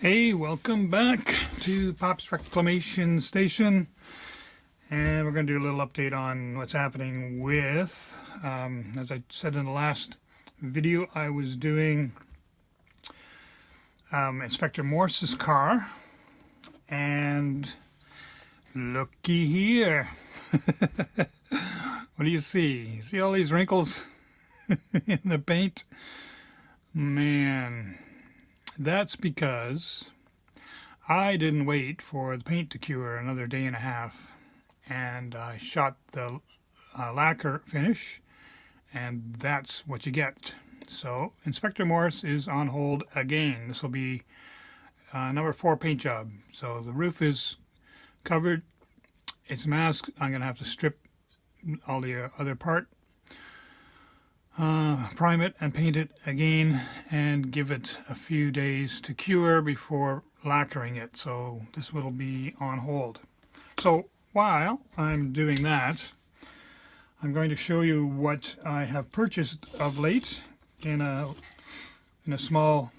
Hey, welcome back to Pop's Reclamation Station, and we're going to do a little update on what's happening with, as I said in the last video, I was doing Inspector Morse's car, and looky here. What do you see? See all these wrinkles in the paint? Man, that's because I didn't wait for the paint to cure another day and a half, and I shot the lacquer finish, and that's what you get. So Inspector Morse is on hold again. This will be number 4 paint job. So the roof is covered, it's masked. I'm going to have to strip all the other part, prime it and paint it again, and give it a few days to cure before lacquering it. So this will be on hold. So while I'm doing that, I'm going to show you what I have purchased of late in a small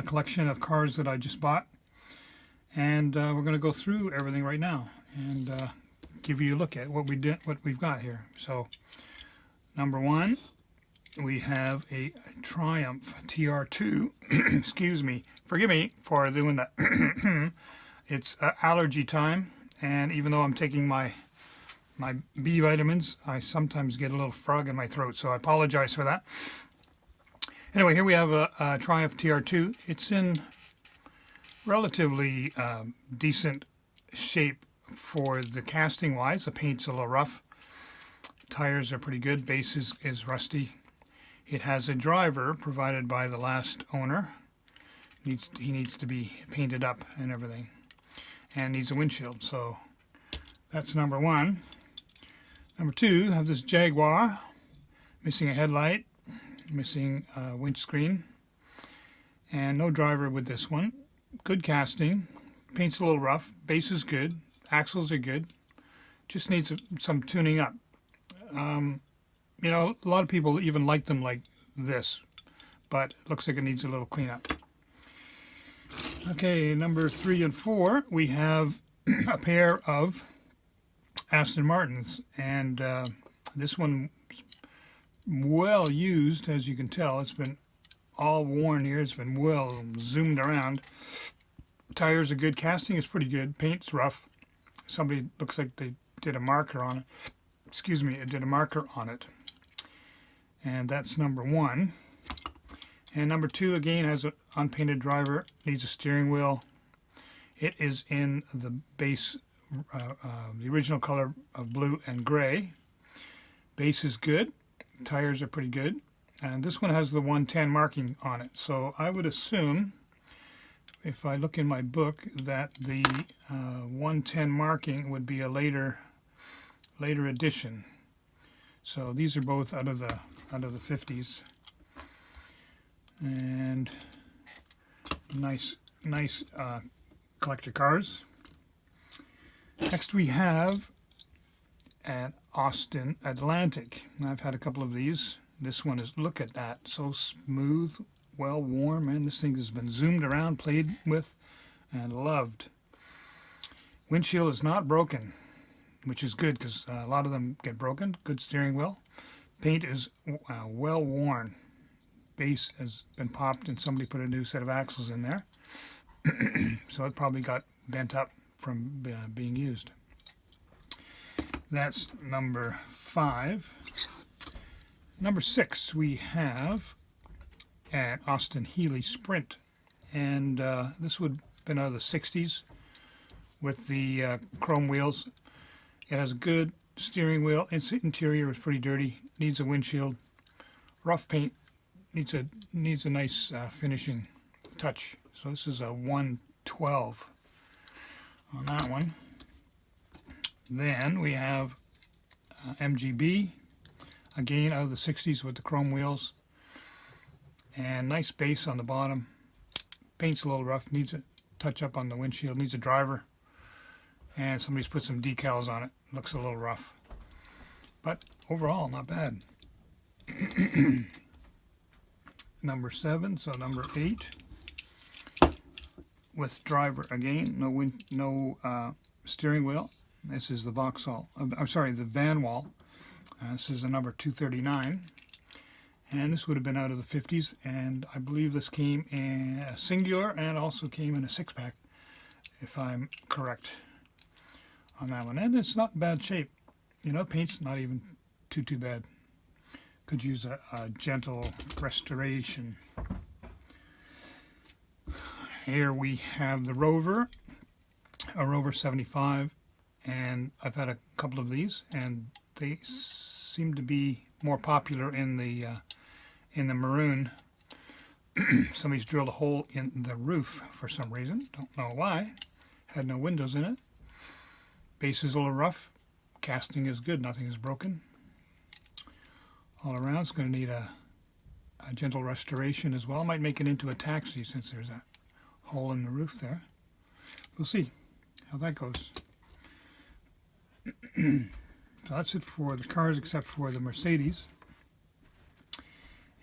collection of cars that I just bought, and we're going to go through everything right now and give you a look at what we've got here. So number 1, we have a Triumph TR2. Excuse me, forgive me for doing that. It's allergy time, and even though I'm taking my B vitamins, I sometimes get a little frog in my throat, so I apologize for that. Anyway, here we have a Triumph TR2. It's in relatively decent shape for the casting wise. The paint's a little rough. Tires are pretty good. Base is rusty. It has a driver provided by the last owner. He needs to be painted up and everything, and needs a windshield. So that's number 1. Number 2, have this Jaguar, missing a headlight, missing a windscreen, and no driver with this one. Good casting. Paint's a little rough. Base is good. Axles are good. Just needs some tuning up. You know, a lot of people even like them like this, but it looks like it needs a little cleanup. Okay, number 3 and 4, we have a pair of Aston Martins, and this one well used, as you can tell. It's been all worn here. It's been well zoomed around. Tires are good. Casting is pretty good. Paint's rough. Somebody looks like they did a marker on it. Excuse me, it did a marker on it. And that's number 1. And number 2, again, has an unpainted driver, needs a steering wheel. It is in the base, the original color of blue and gray. Base is good. Tires are pretty good. And this one has the 110 marking on it. So I would assume, if I look in my book, that the 110 marking would be a later edition. So these are both out of the 50s, and nice collector cars. Next we have an Austin Atlantic. I've had a couple of these. This one is, look at that, so smooth, well worn. Man, this thing has been zoomed around, played with, and loved. Windshield is not broken, which is good because a lot of them get broken. Good steering wheel. Paint is well worn. Base has been popped and somebody put a new set of axles in there. So it probably got bent up from being used. That's number 5. Number 6, we have an Austin Healey Sprint. And this would have been out of the 60s with the chrome wheels. It has a good steering wheel. Its interior is pretty dirty. Needs a windshield. Rough paint. Needs a nice finishing touch. So this is a 112 on that one. Then we have MGB, again out of the 60s with the chrome wheels, and nice base on the bottom. Paint's a little rough. Needs a touch up on the windshield. Needs a driver, and somebody's put some decals on it. Looks a little rough, but overall not bad. number 7, so number 8. with driver again. No steering wheel. This is the Vauxhall. I'm sorry, the Van Wall. This is a number 239, and this would have been out of the 50s. And I believe this came in a singular and also came in a 6-pack, if I'm correct on that one. And it's not in bad shape. You know, paint's not even too bad. Could use a gentle restoration. Here we have the Rover, a Rover 75, and I've had a couple of these, and they seem to be more popular in the maroon. Somebody's drilled a hole in the roof for some reason. Don't know why. Had no windows in it. Base is a little rough. Casting is good. Nothing is broken. All around, it's going to need a gentle restoration as well. Might make it into a taxi since there's a hole in the roof there. We'll see how that goes. So that's it for the cars, except for the Mercedes.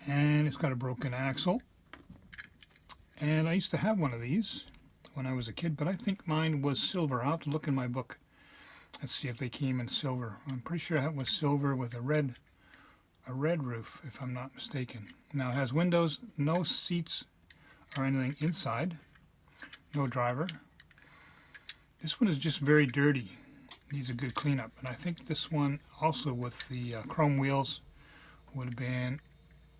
And it's got a broken axle. And I used to have one of these when I was a kid, but I think mine was silver. I'll have to look in my book. Let's see if they came in silver. I'm pretty sure that was silver with a red roof, if I'm not mistaken. Now it has windows, no seats or anything inside, no driver. This one is just very dirty, needs a good cleanup. And I think this one also with the chrome wheels would have been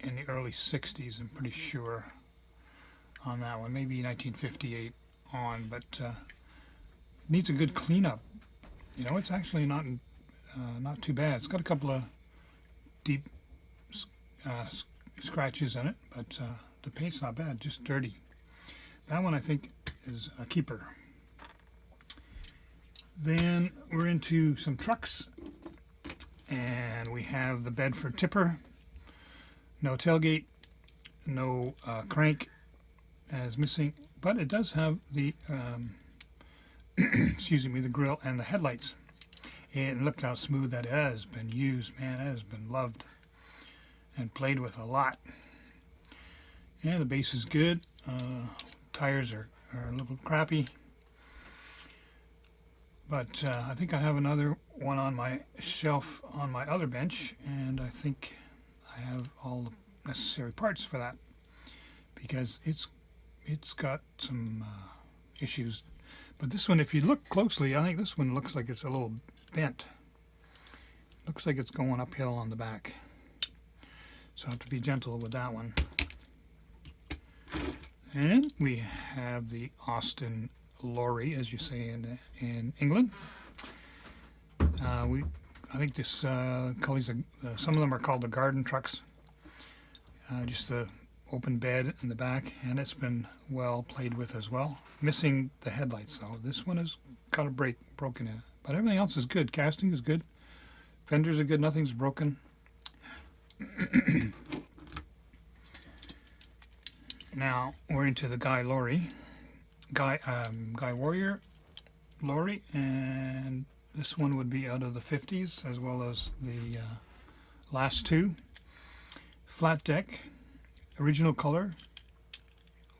in the early 60s, I'm pretty sure on that one, maybe 1958 on, but needs a good cleanup. You know, it's actually not too bad. It's got a couple of deep scratches in it, but the paint's not bad, just dirty. That one I think is a keeper. Then we're into some trucks, and we have the Bedford tipper. No tailgate, no crank as missing, but it does have the excuse me, the grill and the headlights. And look how smooth that has been used, man. That has been loved and played with a lot. And the base is good. Tires are a little crappy. But I think I have another one on my shelf on my other bench, and I think I have all the necessary parts for that, because it's got some issues. But this one, if you look closely, I think this one looks like it's a little bent. Looks like it's going uphill on the back. So I have to be gentle with that one. And we have the Austin lorry, as you say in England. I think this some of them are called the garden trucks. Just the open bed in the back, and it's been well played with as well. Missing the headlights though. This one has got a broken in it, but everything else is good. Casting is good. Fenders are good. Nothing's broken. Now we're into the Guy Warrior lorry, and this one would be out of the 50s as well as the last two. Flat deck, original color,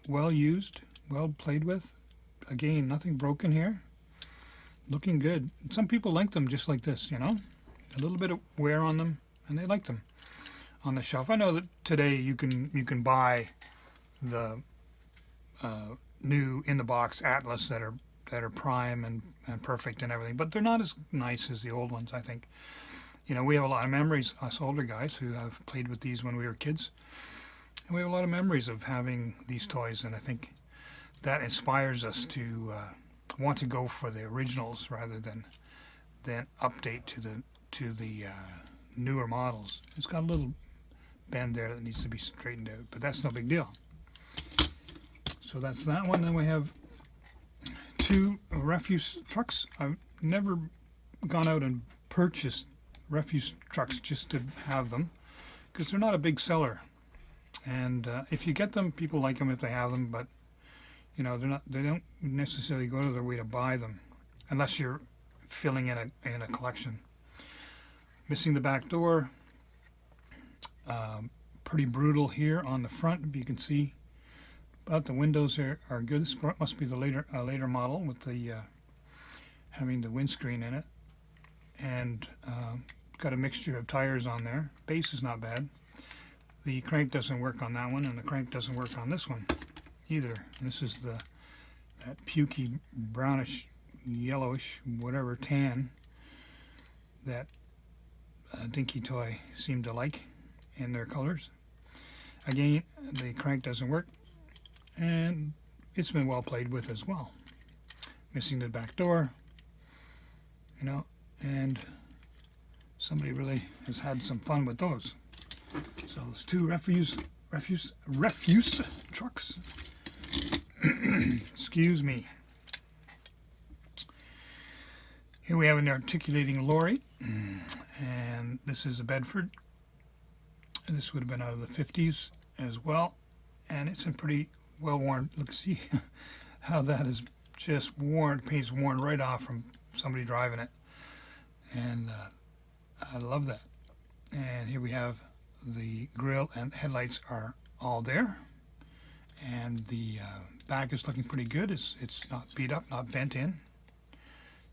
well used, well played with. Again, nothing broken here. Looking good. Some people like them just like this, you know, a little bit of wear on them, and they like them on the shelf. I know that today you can buy the new in the box Atlas that are prime and perfect and everything, but they're not as nice as the old ones, I think. You know, we have a lot of memories, us older guys who have played with these when we were kids, and we have a lot of memories of having these toys, and I think that inspires us to want to go for the originals rather than update to the newer models. It's got a little bend there that needs to be straightened out, but that's no big deal. So that's that one. Then we have two refuse trucks. I've never gone out and purchased refuse trucks just to have them, because they're not a big seller. And if you get them, people like them if they have them, but you know, they don't necessarily go to their way to buy them unless you're filling in a collection. Missing the back door. Pretty brutal here on the front, you can see but the windows are good. This must be the later model with the having the windscreen in it, and got a mixture of tires on there. Base is not bad. The crank doesn't work on that one, and the crank doesn't work on this one either. And this is that pukey brownish, yellowish, whatever tan that Dinky Toy seemed to like in their colors. Again, the crank doesn't work, and it's been well played with as well. Missing the back door, you know, and somebody really has had some fun with those. So those two refuse trucks. Excuse me. Here we have an articulating lorry, and this is a Bedford. And this would have been out of the 50s as well, and it's in pretty well worn. Look, see how that is just worn. Paint's worn right off from somebody driving it, and I love that. And here we have the grille and headlights are all there, and the back is looking pretty good. It's not beat up, not bent in.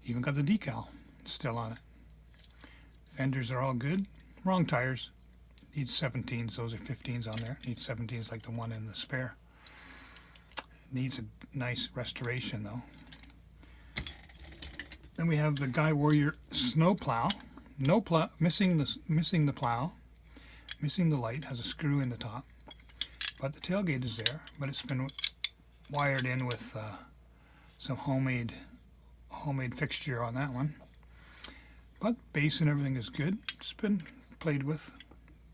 Even got the decal still on it. Fenders are all good. Wrong tires. Needs 17s. Those are 15s on there. Needs 17s like the one in the spare. Needs a nice restoration though. Then we have the Guy Warrior snow plow. No plow, missing the plow, missing the light. Has a screw in the top, but the tailgate is there. But it's been wired in with some homemade fixture on that one. But base and everything is good. It's been played with.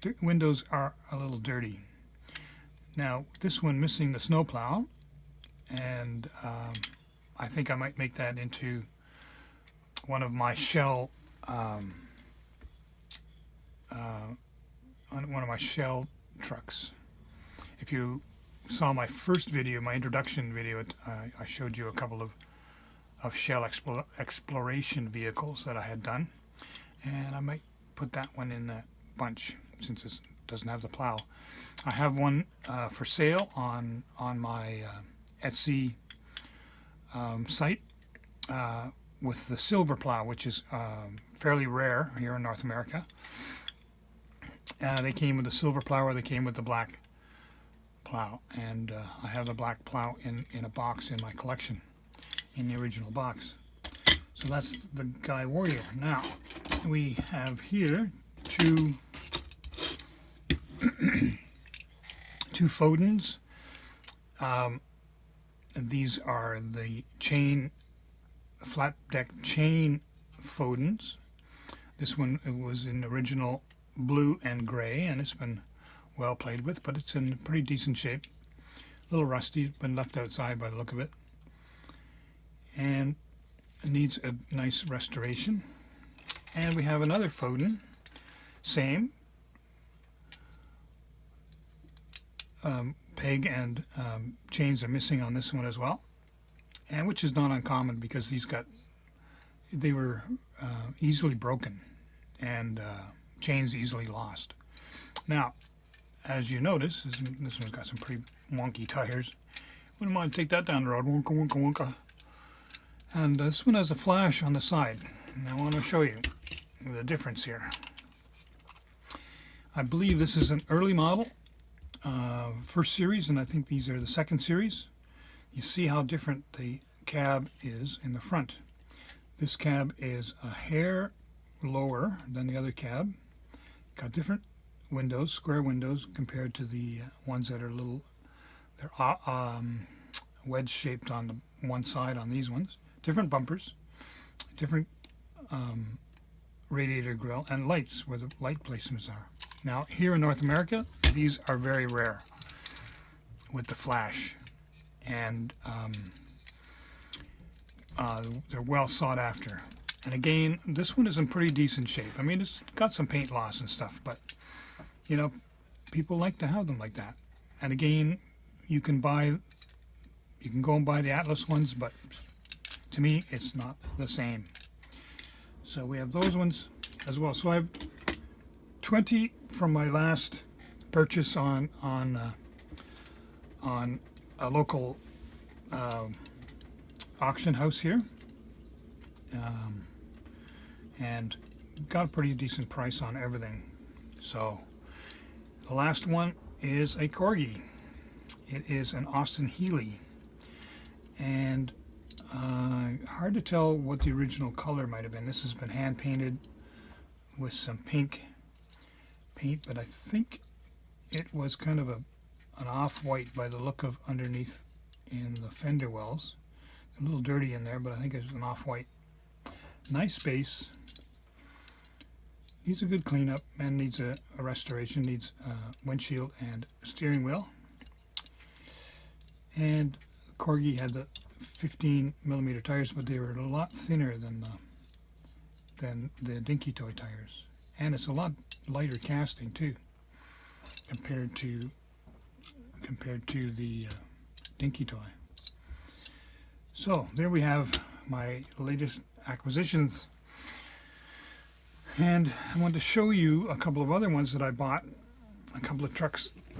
The windows are a little dirty. Now this one missing the snowplow, and I think I might make that into one of my shell trucks. If you saw my first video, my introduction video, I showed you a couple of shell exploration vehicles that I had done, and I might put that one in that bunch since it doesn't have the plow. I have one for sale on my Etsy site with the silver plow, which is fairly rare here in North America. They came with the silver plow, or they came with the black plow, and I have the black plow in a box in my collection, in the original box. So that's the Guy Warrior. Now we have here two Fodens. These are the flat deck chain Fodens. This one was in original blue and gray, and it's been well played with, but it's in pretty decent shape. A little rusty, been left outside by the look of it, and it needs a nice restoration. And we have another Foden, same peg and chains are missing on this one as well, and which is not uncommon because they were easily broken and chains easily lost. Now, as you notice, this one's got some pretty wonky tires. Wouldn't mind to take that down the road. Wonka, wonka, wonka. And this one has a flash on the side. And I want to show you the difference here. I believe this is an early model, first series, and I think these are the second series. You see how different the cab is in the front. This cab is a hair lower than the other cab. Got different windows, square windows, compared to the ones that are they're wedge shaped on the one side on these ones. Different bumpers, different radiator grille, and lights where the light placements are. Now here in North America, these are very rare with the flash, and they're well sought after. And again, this one is in pretty decent shape. I mean, it's got some paint loss and stuff, but you know, people like to have them like that. And again, you can go and buy the Atlas ones, but to me, it's not the same. So we have those ones as well. So I have 20 from my last purchase on a local auction house here, and got a pretty decent price on everything. So the last one is a corgi. It is an Austin Healey, and hard to tell what the original color might have been. This has been hand painted with some pink paint, but I think it was kind of an off-white by the look of underneath in the fender wells. A little dirty in there, but I think it's an off-white. Nice base. Needs a good cleanup and needs a restoration. Needs a windshield and steering wheel. And Corgi had the 15mm tires, but they were a lot thinner than the Dinky Toy tires. And it's a lot lighter casting too, compared to the Dinky Toy. So there we have my latest acquisitions, and I want to show you a couple of other ones that I bought, a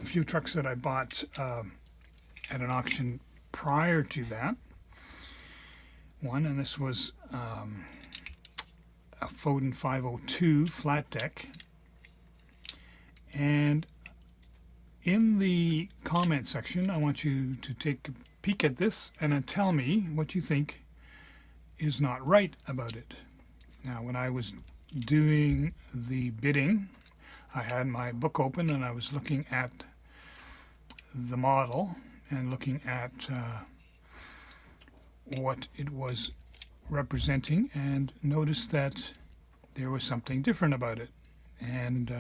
few trucks that I bought at an auction prior to that one, and this was a Foden 502 flat deck. And in the comment section, I want you to take a peek at this and then tell me what you think is not right about it. Now, when I was doing the bidding, I had my book open and I was looking at the model and looking at what it was representing, and noticed that there was something different about it. And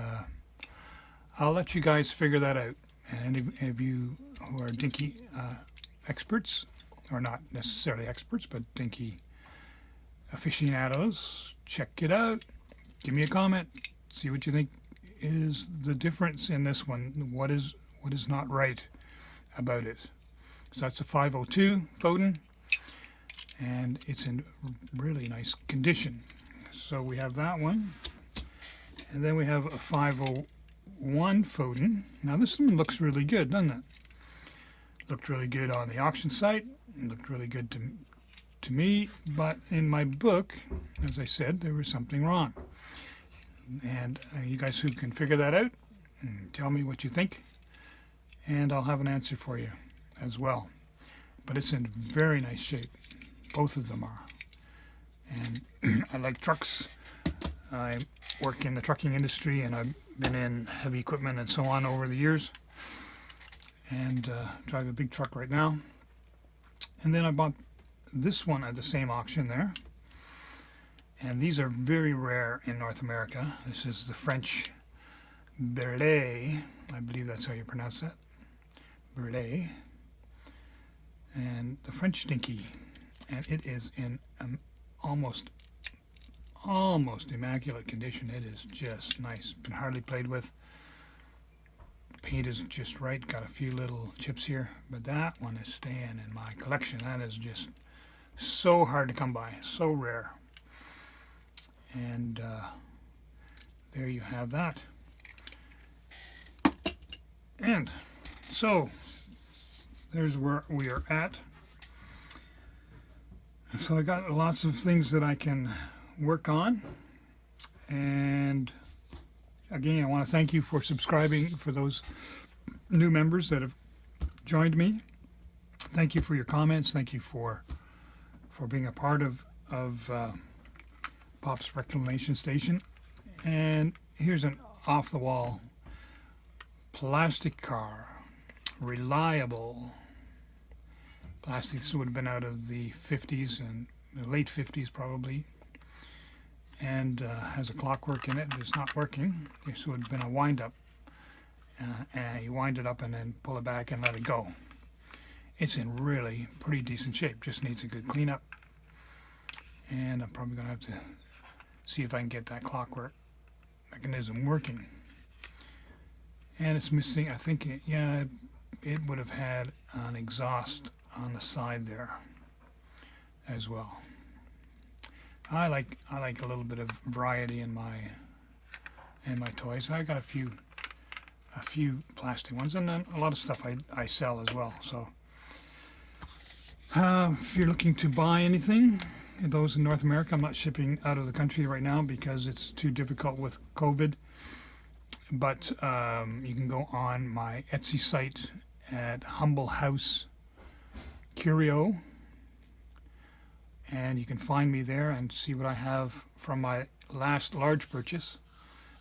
I'll let you guys figure that out. And any of you who are Dinky experts, or not necessarily experts, but Dinky aficionados, check it out. Give me a comment. See what you think is the difference in this one. What is not right about it? So that's a 502 Foden, and it's in really nice condition. So we have that one, and then we have a 501 Foden. Now this one looks really good, doesn't it? Looked really good on the auction site. It looked really good to me, but in my book, as I said, there was something wrong. And you guys who can figure that out, tell me what you think, and I'll have an answer for you as well. But it's in very nice shape. Both of them are. And I like trucks. I work in the trucking industry, and I've been in heavy equipment and so on over the years, and drive a big truck right now. And then I bought this one at the same auction there, and these are very rare in North America. This is the French Berlet. I believe that's how you pronounce that. Berlet. And the French Dinky, and it is in almost immaculate condition. It is just nice. Been hardly played with. The paint is just right. Got a few little chips here, but that one is staying in my collection. That is just so hard to come by, so rare. And there you have that. And so there's where we are at. So I got lots of things that I can work on, and again, I want to thank you for subscribing, for those new members that have joined me. Thank you for your comments. Thank you for being a part of Pop's Reclamation Station. And here's an off-the-wall plastic car, reliable plastic. This would have been out of the 50s and the late 50s probably, and has a clockwork in it. It's not working. This would have been a wind-up, and you wind it up and then pull it back and let it go. It's in really pretty decent shape. Just needs a good cleanup, and I'm probably going to have to see if I can get that clockwork mechanism working. And it's missing, I think, it would have had an exhaust on the side there as well. I like a little bit of variety in my toys. I got a few plastic ones, and then a lot of stuff I sell as well. So If you're looking to buy anything, those in North America, I'm not shipping out of the country right now because it's too difficult with COVID. But you can go on my Etsy site at Humble House Curio, and you can find me there and see what I have from my last large purchase.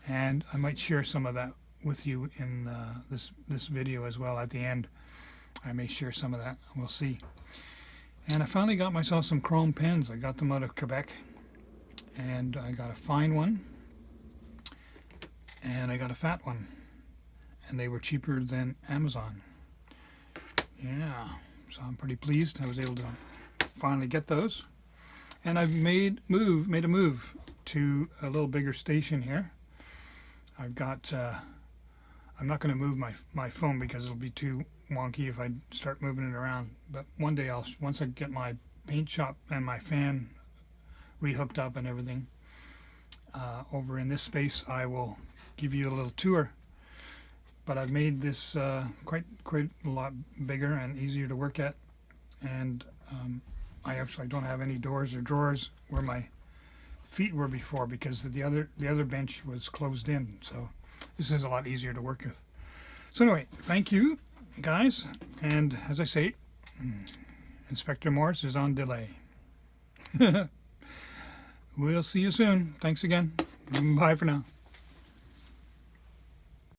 And I might share some of that with you in this video as well. At the end, I may share some of that. We'll see. And I finally got myself some chrome pens. I got them out of Quebec, and I got a fine one, and I got a fat one, and they were cheaper than Amazon. Yeah, so I'm pretty pleased. I was able to finally get those, and I've made a move to a little bigger station here. I've got. I'm not going to move my phone because it'll be too wonky if I start moving it around. But one day once I get my paint shop and my fan rehooked up and everything over in this space, I will give you a little tour. But I've made this quite a lot bigger and easier to work at, and I actually don't have any doors or drawers where my feet were before because the other bench was closed in. So this is a lot easier to work with. So anyway, thank you guys, and as I say, Inspector Morse is on delay. We'll see you soon. Thanks again. Bye for now.